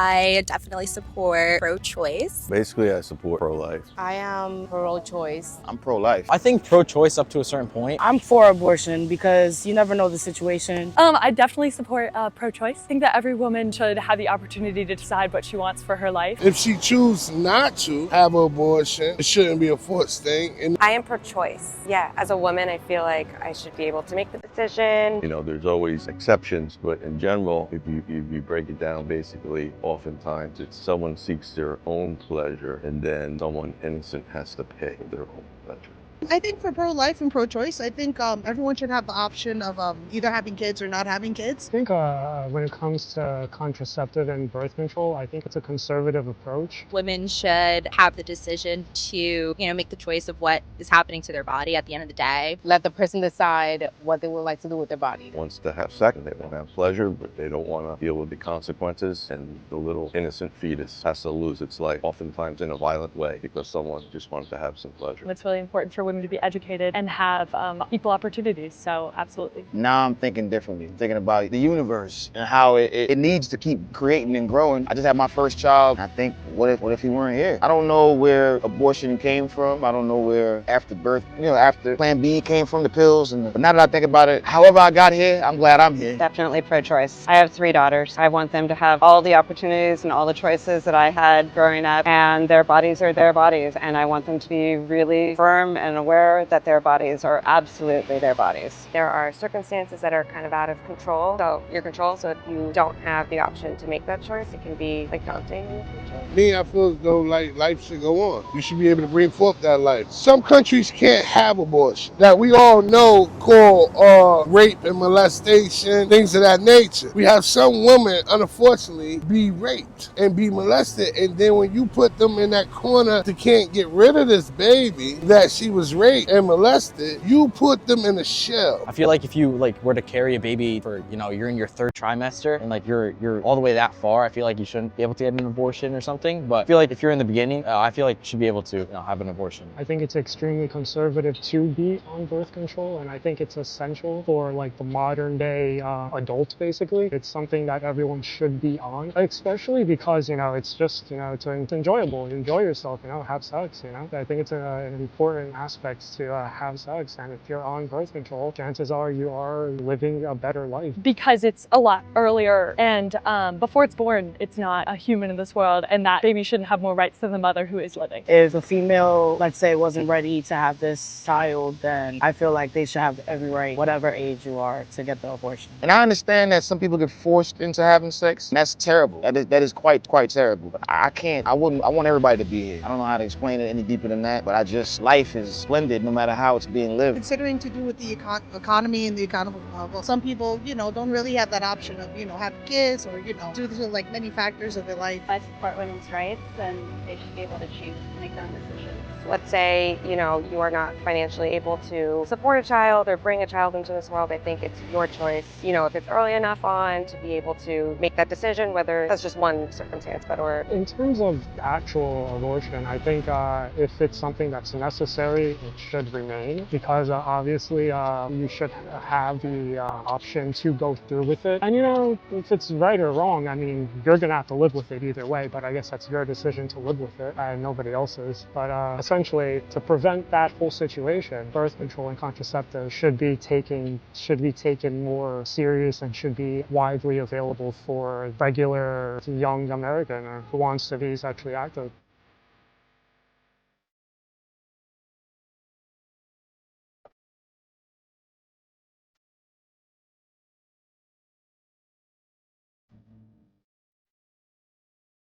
I definitely support pro-choice. Basically, I support pro-life. I am pro-choice. I'm pro-life. I think pro-choice up to a certain point. I'm for abortion because you never know the situation. I definitely support pro-choice. I think that every woman should have the opportunity to decide what she wants for her life. If she chooses not to have an abortion, it shouldn't be a forced thing. And I am pro-choice. Yeah, as a woman, I feel like I should be able to make the decision. You know, there's always exceptions, but in general, if you break it down, basically, oftentimes it's someone seeks their own pleasure and then someone innocent has to pay for their own pleasure. I think for pro-life and pro-choice, I think everyone should have the option of either having kids or not having kids. I think when it comes to contraceptive and birth control, I think it's a conservative approach. Women should have the decision to, make the choice of what is happening to their body at the end of the day. Let the person decide what they would like to do with their body. Wants to have sex, they want to have pleasure, but they don't want to deal with the consequences, and the little innocent fetus has to lose its life, oftentimes in a violent way, because someone just wants to have some pleasure. It's really important for women to be educated and have equal opportunities, so absolutely. Now I'm thinking differently. I'm thinking about the universe and how it needs to keep creating and growing. I just had my first child. I think, what if he weren't here? I don't know where abortion came from. I don't know where after birth, after Plan B came from, the pills. But now that I think about it, however I got here, I'm glad I'm here. Definitely pro-choice. I have 3 daughters. I want them to have all the opportunities and all the choices that I had growing up, and their bodies are their bodies, and I want them to be really firm and aware that their bodies are absolutely their bodies. There are circumstances that are kind of out of control, so if you don't have the option to make that choice, it can be daunting in the future. me, I feel as though life should go on. You should be able to bring forth that life. Some countries can't have abortion that we all know called rape and molestation, things of that nature. We have some women, unfortunately, be raped and be molested, and then when you put them in that corner they can't get rid of this baby that she was raped and molested, you put them in a shell. I feel like if you were to carry a baby for, you're in your 3rd trimester and you're all the way that far, I feel like you shouldn't be able to get an abortion or something. But I feel like if you're in the beginning, I feel like you should be able to have an abortion. I think it's extremely conservative to be on birth control, and I think it's essential for the modern day adults, basically. It's something that everyone should be on, especially because, it's just, it's enjoyable. You enjoy yourself, have sex, I think it's an important aspect to have sex, and if you're on birth control, chances are you are living a better life. Because it's a lot earlier, and before it's born, it's not a human in this world, and that baby shouldn't have more rights than the mother who is living. If a female, let's say, wasn't ready to have this child, then I feel like they should have every right, whatever age you are, to get the abortion. And I understand that some people get forced into having sex, and that's terrible. That is quite terrible. But I want everybody to be here. I don't know how to explain it any deeper than that, but life is splendid no matter how it's being lived. Considering to do with the economy and the economic level, some people, don't really have that option of, have kids or, due to many factors of their life. I support women's rights, and they should be able to choose to make their own decisions. Let's say, you are not financially able to support a child or bring a child into this world. I think it's your choice, if it's early enough on to be able to make that decision, whether that's just one circumstance, or... In terms of actual abortion, I think if it's something that's necessary, it should remain, because obviously you should have the option to go through with it. And if it's right or wrong, you're gonna have to live with it either way, but I guess that's your decision to live with it and nobody else's. But essentially, to prevent that whole situation, birth control and contraceptives should be taken more serious and should be widely available for regular young American who wants to be sexually active.